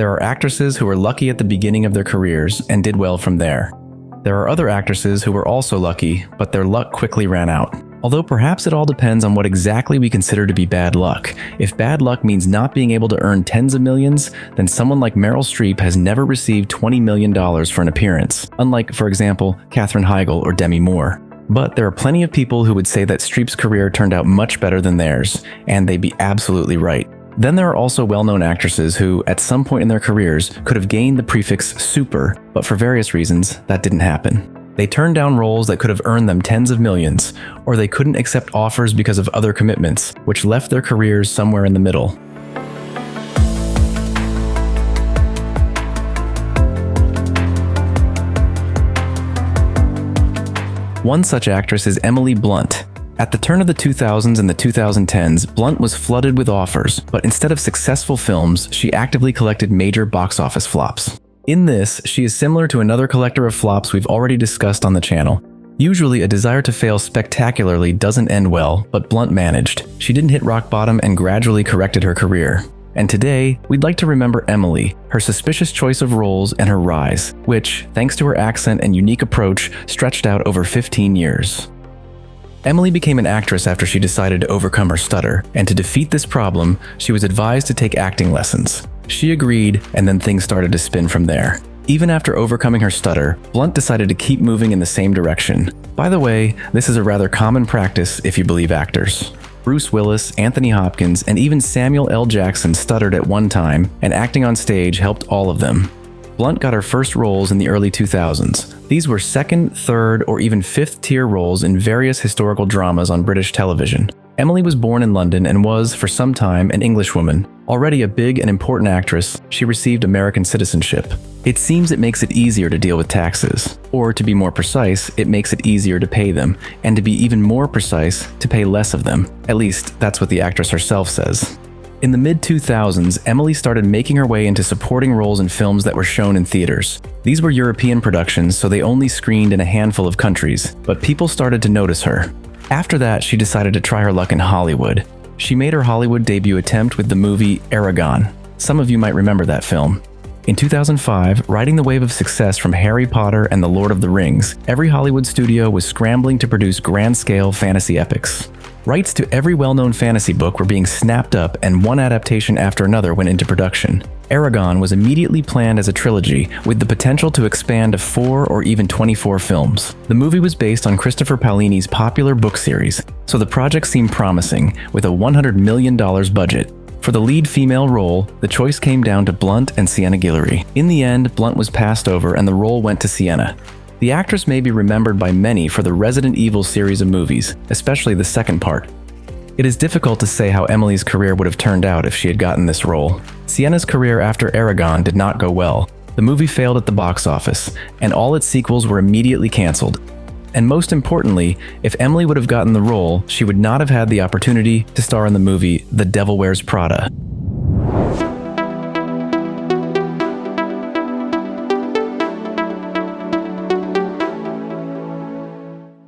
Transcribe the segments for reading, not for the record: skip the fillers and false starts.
There are actresses who were lucky at the beginning of their careers and did well from there. There are other actresses who were also lucky, but their luck quickly ran out. Although perhaps it all depends on what exactly we consider to be bad luck. If bad luck means not being able to earn tens of millions, then someone like Meryl Streep has never received $20 million for an appearance, unlike, for example, Katherine Heigl or Demi Moore. But there are plenty of people who would say that Streep's career turned out much better than theirs, and they'd be absolutely right. Then there are also well-known actresses who, at some point in their careers, could have gained the prefix super, but for various reasons, that didn't happen. They turned down roles that could have earned them tens of millions, or they couldn't accept offers because of other commitments, which left their careers somewhere in the middle. One such actress is Emily Blunt. At the turn of the 2000s and the 2010s, Blunt was flooded with offers, but instead of successful films, she actively collected major box office flops. In this, she is similar to another collector of flops we've already discussed on the channel. Usually, a desire to fail spectacularly doesn't end well, but Blunt managed. She didn't hit rock bottom and gradually corrected her career. And today, we'd like to remember Emily, her suspicious choice of roles, and her rise, which, thanks to her accent and unique approach, stretched out over 15 years. Emily became an actress after she decided to overcome her stutter, and to defeat this problem, she was advised to take acting lessons. She agreed, and then things started to spin from there. Even after overcoming her stutter, Blunt decided to keep moving in the same direction. By the way, this is a rather common practice if you believe actors. Bruce Willis, Anthony Hopkins, and even Samuel L. Jackson stuttered at one time, and acting on stage helped all of them. Blunt got her first roles in the early 2000s. These were second, third, or even fifth-tier roles in various historical dramas on British television. Emily was born in London and was, for some time, an Englishwoman. Already a big and important actress, she received American citizenship. It seems it makes it easier to deal with taxes. Or, to be more precise, it makes it easier to pay them, and to be even more precise, to pay less of them. At least, that's what the actress herself says. In the mid-2000s, Emily started making her way into supporting roles in films that were shown in theaters. These were European productions, so they only screened in a handful of countries, but people started to notice her. After that, she decided to try her luck in Hollywood. She made her Hollywood debut attempt with the movie Aragon. Some of you might remember that film. In 2005, riding the wave of success from Harry Potter and The Lord of the Rings, every Hollywood studio was scrambling to produce grand-scale fantasy epics. Rights to every well-known fantasy book were being snapped up, and one adaptation after another went into production. Aragon was immediately planned as a trilogy, with the potential to expand to 4 or even 24 films. The movie was based on Christopher Paolini's popular book series, so the project seemed promising, with a $100 million budget. For the lead female role, the choice came down to Blunt and Sienna Guillory. In the end, Blunt was passed over and the role went to Sienna. The actress may be remembered by many for the Resident Evil series of movies, especially the second part. It is difficult to say how Emily's career would have turned out if she had gotten this role. Sienna's career after Aragon did not go well. The movie failed at the box office, and all its sequels were immediately canceled. And most importantly, if Emily would have gotten the role, she would not have had the opportunity to star in the movie The Devil Wears Prada.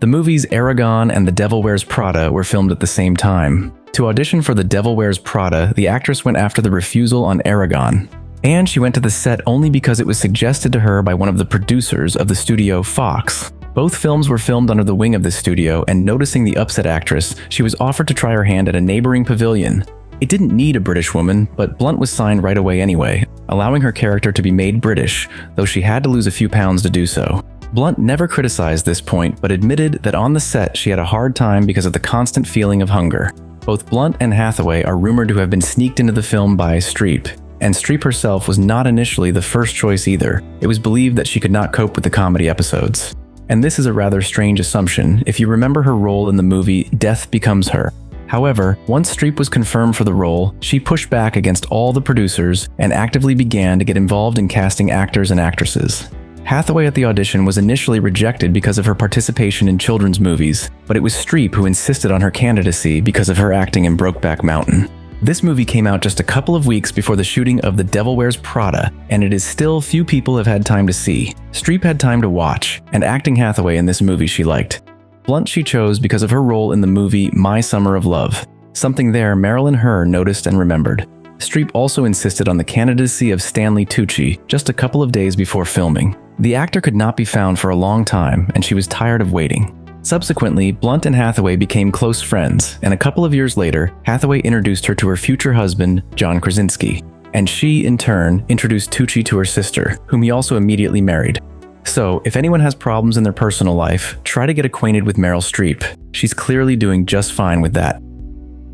The movies Aragon and The Devil Wears Prada were filmed at the same time. To audition for The Devil Wears Prada, the actress went after the refusal on Aragon. And she went to the set only because it was suggested to her by one of the producers of the studio Fox. Both films were filmed under the wing of this studio, and noticing the upset actress, she was offered to try her hand at a neighboring pavilion. It didn't need a British woman, but Blunt was signed right away anyway, allowing her character to be made British, though she had to lose a few pounds to do so. Blunt never criticized this point, but admitted that on the set she had a hard time because of the constant feeling of hunger. Both Blunt and Hathaway are rumored to have been sneaked into the film by Streep, and Streep herself was not initially the first choice either. It was believed that she could not cope with the comedy episodes. And this is a rather strange assumption if you remember her role in the movie Death Becomes Her. However, once Streep was confirmed for the role, she pushed back against all the producers and actively began to get involved in casting actors and actresses. Hathaway at the audition was initially rejected because of her participation in children's movies, but it was Streep who insisted on her candidacy because of her acting in Brokeback Mountain. This movie came out just a couple of weeks before the shooting of The Devil Wears Prada, and it is still few people have had time to see. Streep had time to watch, and acting Hathaway in this movie she liked. Blunt she chose because of her role in the movie My Summer of Love. Something there Marilyn Herr noticed and remembered. Streep also insisted on the candidacy of Stanley Tucci just a couple of days before filming. The actor could not be found for a long time, and she was tired of waiting. Subsequently, Blunt and Hathaway became close friends, and a couple of years later, Hathaway introduced her to her future husband, John Krasinski, and she, in turn, introduced Tucci to her sister, whom he also immediately married. So, if anyone has problems in their personal life, try to get acquainted with Meryl Streep. She's clearly doing just fine with that.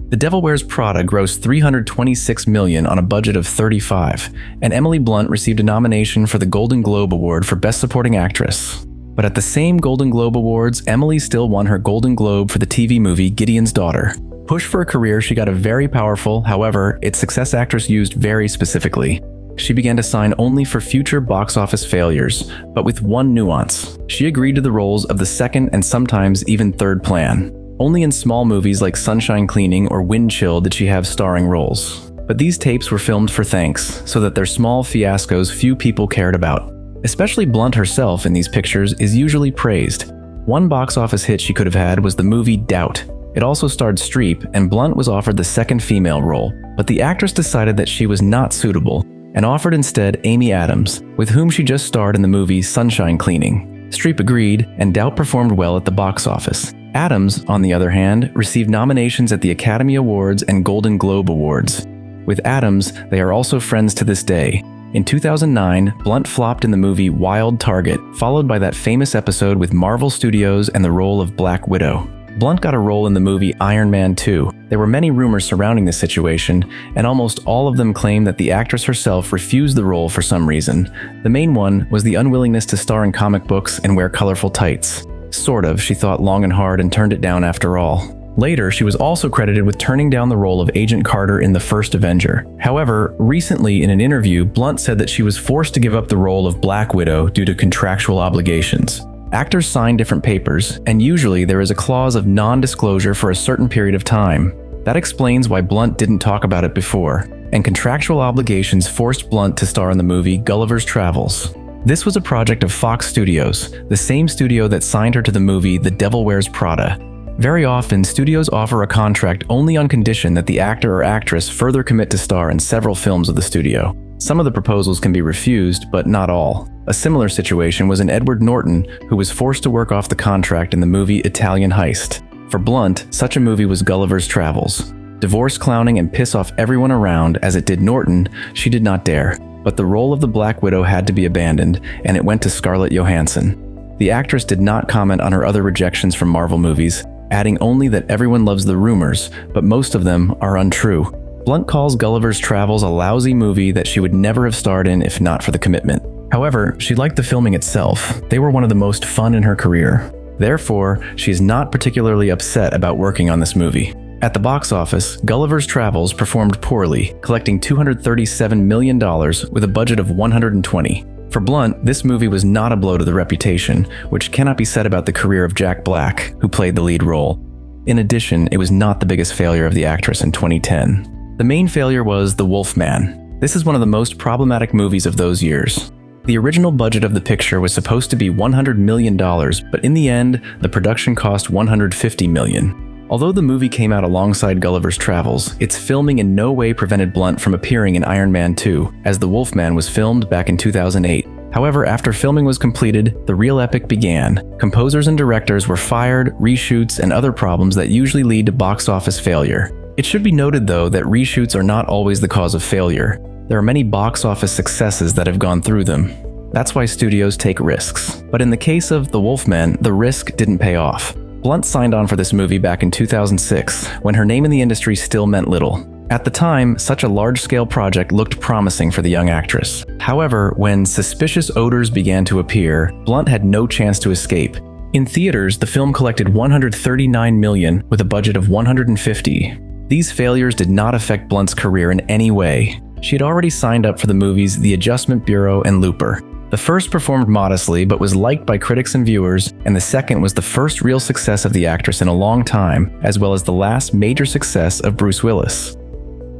The Devil Wears Prada grossed $326 million on a budget of $35, and Emily Blunt received a nomination for the Golden Globe Award for Best Supporting Actress. But at the same Golden Globe Awards, Emily still won her Golden Globe for the TV movie Gideon's Daughter. Pushed for a career, she got a very powerful, however, its success actress used very specifically. She began to sign only for future box office failures, but with one nuance. She agreed to the roles of the second and sometimes even third plan. Only in small movies like Sunshine Cleaning or Wind Chill did she have starring roles. But these tapes were filmed for thanks, so that their small fiascos few people cared about. Especially Blunt herself in these pictures is usually praised. One box office hit she could have had was the movie Doubt. It also starred Streep, and Blunt was offered the second female role, but the actress decided that she was not suitable and offered instead Amy Adams, with whom she just starred in the movie Sunshine Cleaning. Streep agreed, and Doubt performed well at the box office. Adams, on the other hand, received nominations at the Academy Awards and Golden Globe Awards. With Adams, they are also friends to this day. In 2009, Blunt flopped in the movie Wild Target, followed by that famous episode with Marvel Studios and the role of Black Widow. Blunt got a role in the movie Iron Man 2. There were many rumors surrounding this situation, and almost all of them claimed that the actress herself refused the role for some reason. The main one was the unwillingness to star in comic books and wear colorful tights. Sort of, she thought long and hard and turned it down after all. Later, she was also credited with turning down the role of Agent Carter in The First Avenger. However, recently in an interview, Blunt said that she was forced to give up the role of Black Widow due to contractual obligations. Actors sign different papers, and usually there is a clause of non-disclosure for a certain period of time. That explains why Blunt didn't talk about it before, and contractual obligations forced Blunt to star in the movie Gulliver's Travels. This was a project of Fox Studios, the same studio that signed her to the movie The Devil Wears Prada. Very often, studios offer a contract only on condition that the actor or actress further commit to star in several films of the studio. Some of the proposals can be refused, but not all. A similar situation was in Edward Norton, who was forced to work off the contract in the movie Italian Heist. For Blunt, such a movie was Gulliver's Travels. Divorce clowning and piss off everyone around as it did Norton, she did not dare. But the role of the Black Widow had to be abandoned, and it went to Scarlett Johansson. The actress did not comment on her other rejections from Marvel movies, adding only that everyone loves the rumors, but most of them are untrue. Blunt calls Gulliver's Travels a lousy movie that she would never have starred in if not for the commitment. However, she liked the filming itself. They were one of the most fun in her career. Therefore, she is not particularly upset about working on this movie. At the box office, Gulliver's Travels performed poorly, collecting $237 million with a budget of $120 million. For Blunt, this movie was not a blow to the reputation, which cannot be said about the career of Jack Black, who played the lead role. In addition, it was not the biggest failure of the actress in 2010. The main failure was The Wolfman. This is one of the most problematic movies of those years. The original budget of the picture was supposed to be $100 million, but in the end, the production cost $150 million. Although the movie came out alongside Gulliver's Travels, its filming in no way prevented Blunt from appearing in Iron Man 2, as The Wolfman was filmed back in 2008. However, after filming was completed, the real epic began. Composers and directors were fired, reshoots, and other problems that usually lead to box office failure. It should be noted, though, that reshoots are not always the cause of failure. There are many box office successes that have gone through them. That's why studios take risks. But in the case of The Wolfman, the risk didn't pay off. Blunt signed on for this movie back in 2006, when her name in the industry still meant little. At the time, such a large-scale project looked promising for the young actress. However, when suspicious odors began to appear, Blunt had no chance to escape. In theaters, the film collected $139 million with a budget of $150 million. These failures did not affect Blunt's career in any way. She had already signed up for the movies The Adjustment Bureau and Looper. The first performed modestly but was liked by critics and viewers, and the second was the first real success of the actress in a long time, as well as the last major success of Bruce Willis.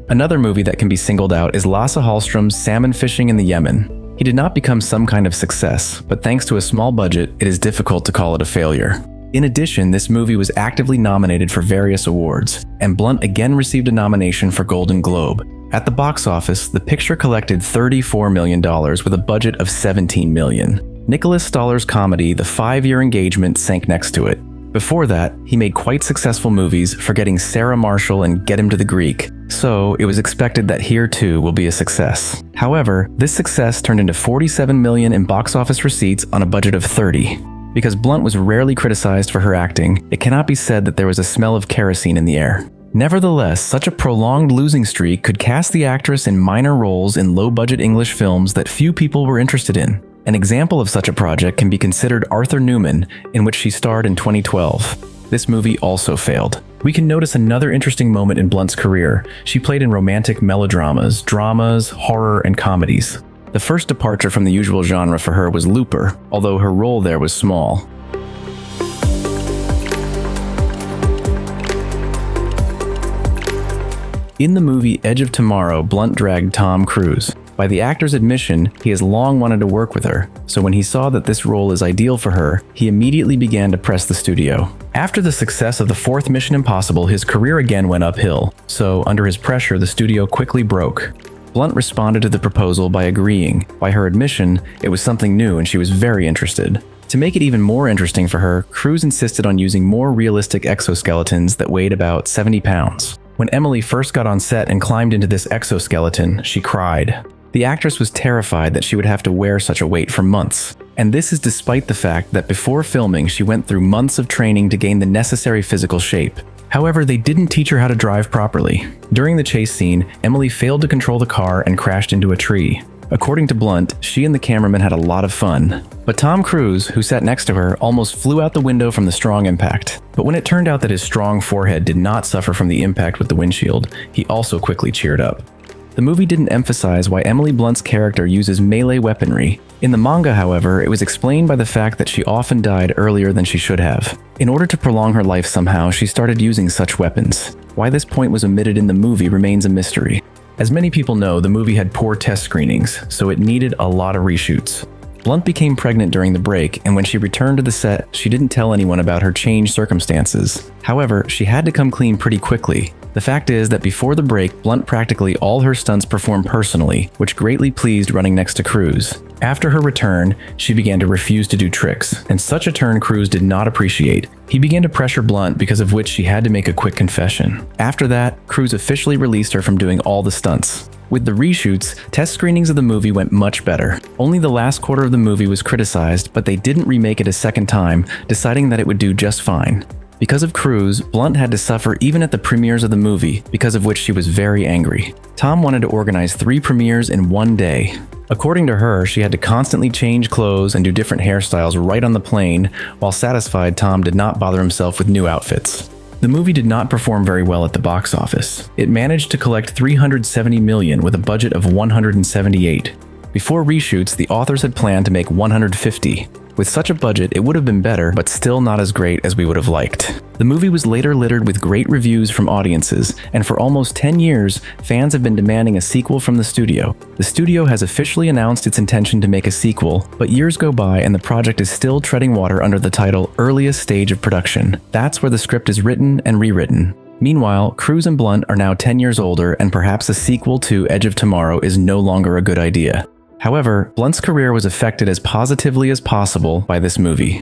Another movie that can be singled out is Lasse Hallström's Salmon Fishing in the Yemen. He did not become some kind of success, but thanks to a small budget, it is difficult to call it a failure. In addition, this movie was actively nominated for various awards, and Blunt again received a nomination for Golden Globe. At the box office, the picture collected $34 million with a budget of $17 million. Nicholas Stoller's comedy The 5-Year Engagement sank next to it. Before that, he made quite successful movies, Forgetting Sarah Marshall and Get Him to the Greek, so it was expected that Here Too will be a success. However, this success turned into $47 million in box office receipts on a budget of $30. Because Blunt was rarely criticized for her acting, it cannot be said that there was a smell of kerosene in the air. Nevertheless, such a prolonged losing streak could cast the actress in minor roles in low-budget English films that few people were interested in. An example of such a project can be considered Arthur Newman, in which she starred in 2012. This movie also failed. We can notice another interesting moment in Blunt's career. She played in romantic melodramas, dramas, horror, and comedies. The first departure from the usual genre for her was Looper, although her role there was small. In the movie Edge of Tomorrow, Blunt dragged Tom Cruise. By the actor's admission, he has long wanted to work with her, so when he saw that this role is ideal for her, he immediately began to press the studio. After the success of the fourth Mission Impossible, his career again went uphill, so under his pressure, the studio quickly broke. Blunt responded to the proposal by agreeing. By her admission, it was something new and she was very interested. To make it even more interesting for her, Cruise insisted on using more realistic exoskeletons that weighed about 70 pounds. When Emily first got on set and climbed into this exoskeleton, she cried. The actress was terrified that she would have to wear such a weight for months. And this is despite the fact that before filming, she went through months of training to gain the necessary physical shape. However, they didn't teach her how to drive properly. During the chase scene, Emily failed to control the car and crashed into a tree. According to Blunt, she and the cameraman had a lot of fun. But Tom Cruise, who sat next to her, almost flew out the window from the strong impact. But when it turned out that his strong forehead did not suffer from the impact with the windshield, he also quickly cheered up. The movie didn't emphasize why Emily Blunt's character uses melee weaponry. In the manga, however, it was explained by the fact that she often died earlier than she should have. In order to prolong her life somehow, she started using such weapons. Why this point was omitted in the movie remains a mystery. As many people know, the movie had poor test screenings, so it needed a lot of reshoots. Blunt became pregnant during the break, and when she returned to the set, she didn't tell anyone about her changed circumstances. However, she had to come clean pretty quickly. The fact is that before the break, Blunt practically all her stunts performed personally, which greatly pleased running next to Cruise. After her return, she began to refuse to do tricks, and such a turn Cruise did not appreciate. He began to pressure Blunt, because of which she had to make a quick confession. After that, Cruise officially released her from doing all the stunts. With the reshoots, test screenings of the movie went much better. Only the last quarter of the movie was criticized, but they didn't remake it a second time, deciding that it would do just fine. Because of Cruise, Blunt had to suffer even at the premieres of the movie, because of which she was very angry. Tom wanted to organize 3 premieres in one day. According to her, she had to constantly change clothes and do different hairstyles right on the plane, while satisfied Tom did not bother himself with new outfits. The movie did not perform very well at the box office. It managed to collect $370 million with a budget of $178. Before reshoots, the authors had planned to make $150. With such a budget, it would have been better, but still not as great as we would have liked. The movie was later littered with great reviews from audiences, and for almost 10 years, fans have been demanding a sequel from the studio. The studio has officially announced its intention to make a sequel, but years go by and the project is still treading water under the title Earliest Stage of Production. That's where the script is written and rewritten. Meanwhile, Cruise and Blunt are now 10 years older, and perhaps a sequel to Edge of Tomorrow is no longer a good idea. However, Blunt's career was affected as positively as possible by this movie.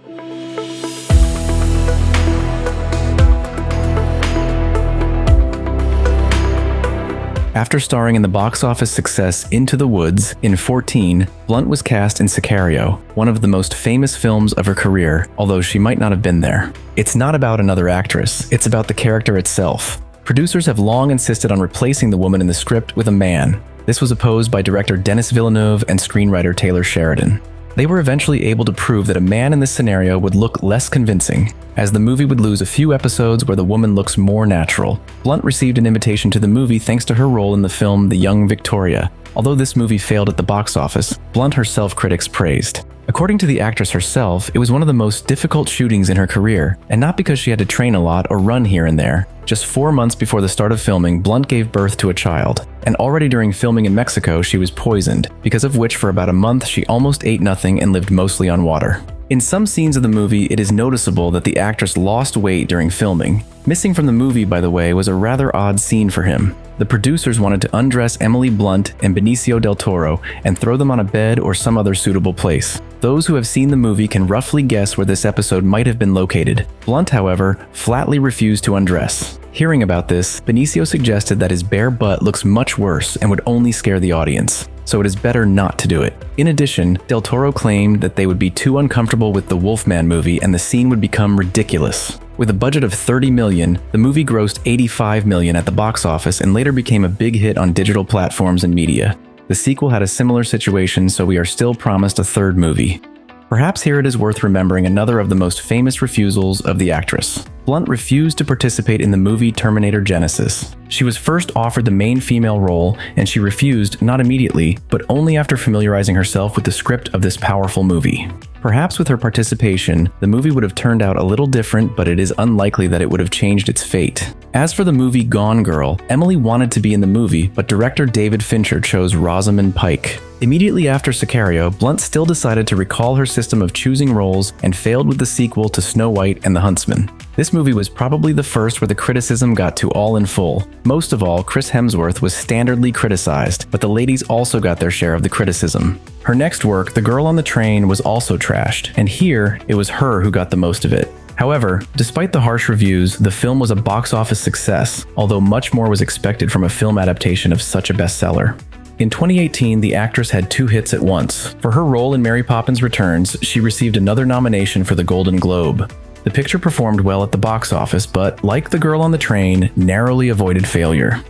After starring in the box office success Into the Woods in 2014, Blunt was cast in Sicario, one of the most famous films of her career, although she might not have been there. It's not about another actress, it's about the character itself. Producers have long insisted on replacing the woman in the script with a man. This was opposed by director Denis Villeneuve and screenwriter Taylor Sheridan. They were eventually able to prove that a man in this scenario would look less convincing, as the movie would lose a few episodes where the woman looks more natural. Blunt received an invitation to the movie thanks to her role in the film The Young Victoria. Although this movie failed at the box office, Blunt herself critics praised. According to the actress herself, it was one of the most difficult shootings in her career, and not because she had to train a lot or run here and there. Just 4 months before the start of filming, Blunt gave birth to a child. And already during filming in Mexico, she was poisoned, because of which for about a month she almost ate nothing and lived mostly on water. In some scenes of the movie, it is noticeable that the actress lost weight during filming. Missing from the movie, by the way, was a rather odd scene for him. The producers wanted to undress Emily Blunt and Benicio del Toro and throw them on a bed or some other suitable place. Those who have seen the movie can roughly guess where this episode might have been located. Blunt, however, flatly refused to undress. Hearing about this, Benicio suggested that his bare butt looks much worse and would only scare the audience, so it is better not to do it. In addition, Del Toro claimed that they would be too uncomfortable with the Wolfman movie and the scene would become ridiculous. With a budget of $30 million, the movie grossed $85 million at the box office and later became a big hit on digital platforms and media. The sequel had a similar situation, so we are still promised a third movie. Perhaps here it is worth remembering another of the most famous refusals of the actress. Blunt refused to participate in the movie Terminator Genisys. She was first offered the main female role, and she refused not immediately, but only after familiarizing herself with the script of this powerful movie. Perhaps with her participation, the movie would have turned out a little different, but it is unlikely that it would have changed its fate. As for the movie Gone Girl, Emily wanted to be in the movie, but director David Fincher chose Rosamund Pike. Immediately after Sicario, Blunt still decided to recall her system of choosing roles and failed with the sequel to Snow White and the Huntsman. This movie was probably the first where the criticism got to all in full. Most of all, Chris Hemsworth was standardly criticized, but the ladies also got their share of the criticism. Her next work, The Girl on the Train, was also trashed, and here, it was her who got the most of it. However, despite the harsh reviews, the film was a box office success, although much more was expected from a film adaptation of such a bestseller. In 2018, the actress had 2 hits at once. For her role in Mary Poppins Returns, she received another nomination for the Golden Globe. The picture performed well at the box office, but, like The Girl on the Train, narrowly avoided failure.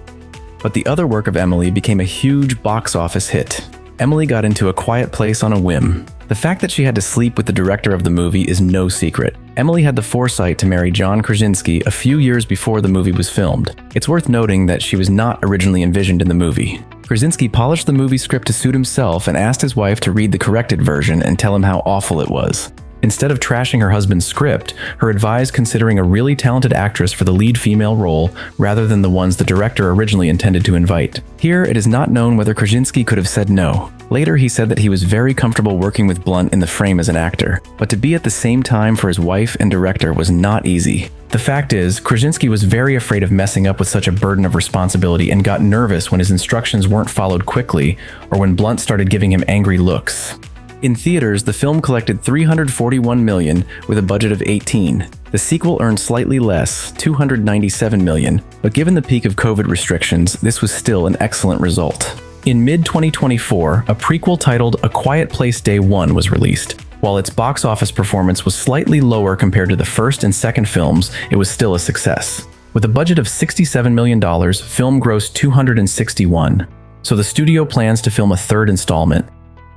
But the other work of Emily became a huge box office hit. Emily got into A Quiet Place on a whim. The fact that she had to sleep with the director of the movie is no secret. Emily had the foresight to marry John Krasinski a few years before the movie was filmed. It's worth noting that she was not originally envisioned in the movie. Krasinski polished the movie script to suit himself and asked his wife to read the corrected version and tell him how awful it was. Instead of trashing her husband's script, her advised considering a really talented actress for the lead female role rather than the ones the director originally intended to invite. Here, it is not known whether Krasinski could have said no. Later, he said that he was very comfortable working with Blunt in the frame as an actor, but to be at the same time for his wife and director was not easy. The fact is, Krasinski was very afraid of messing up with such a burden of responsibility and got nervous when his instructions weren't followed quickly or when Blunt started giving him angry looks. In theaters, the film collected $341 million with a budget of $18. The sequel earned slightly less, $297 million, but given the peak of COVID restrictions, this was still an excellent result. In mid-2024, a prequel titled A Quiet Place Day 1 was released. While its box office performance was slightly lower compared to the first and second films, it was still a success. With a budget of $67 million, film grossed $261. So the studio plans to film a third installment.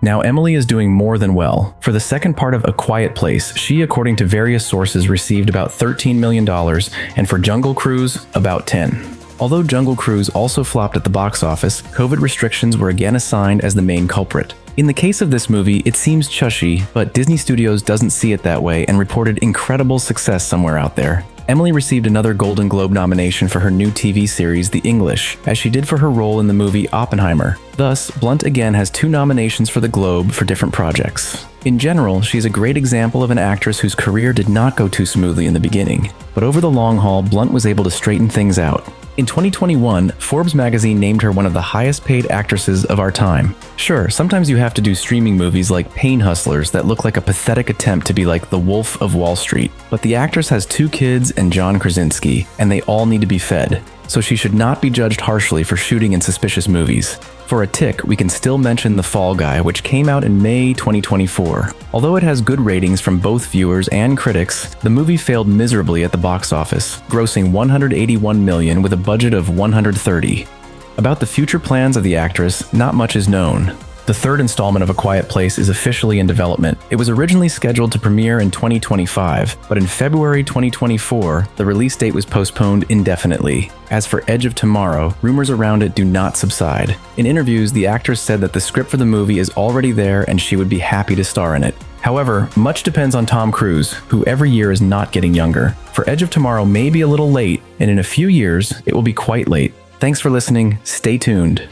Now Emily is doing more than well. For the second part of A Quiet Place, she, according to various sources, received about $13 million, and for Jungle Cruise, about $10 million. Although Jungle Cruise also flopped at the box office, COVID restrictions were again assigned as the main culprit. In the case of this movie, it seems chushy, but Disney Studios doesn't see it that way and reported incredible success somewhere out there. Emily received another Golden Globe nomination for her new TV series, The English, as she did for her role in the movie Oppenheimer. Thus, Blunt again has 2 nominations for the Globe for different projects. In general, she's a great example of an actress whose career did not go too smoothly in the beginning, but over the long haul, Blunt was able to straighten things out. In 2021, Forbes magazine named her one of the highest-paid actresses of our time. Sure, sometimes you have to do streaming movies like Pain Hustlers that look like a pathetic attempt to be like the Wolf of Wall Street, but the actress has 2 kids and John Krasinski, and they all need to be fed, so she should not be judged harshly for shooting in suspicious movies. For a tick, we can still mention The Fall Guy, which came out in May 2024. Although it has good ratings from both viewers and critics, the movie failed miserably at the box office, grossing $181 million with a budget of $130 million. About the future plans of the actress, not much is known. The third installment of A Quiet Place is officially in development. It was originally scheduled to premiere in 2025, but in February 2024, the release date was postponed indefinitely. As for Edge of Tomorrow, rumors around it do not subside. In interviews, the actress said that the script for the movie is already there and she would be happy to star in it. However, much depends on Tom Cruise, who every year is not getting younger. For Edge of Tomorrow may be a little late, and in a few years, it will be quite late. Thanks for listening. Stay tuned.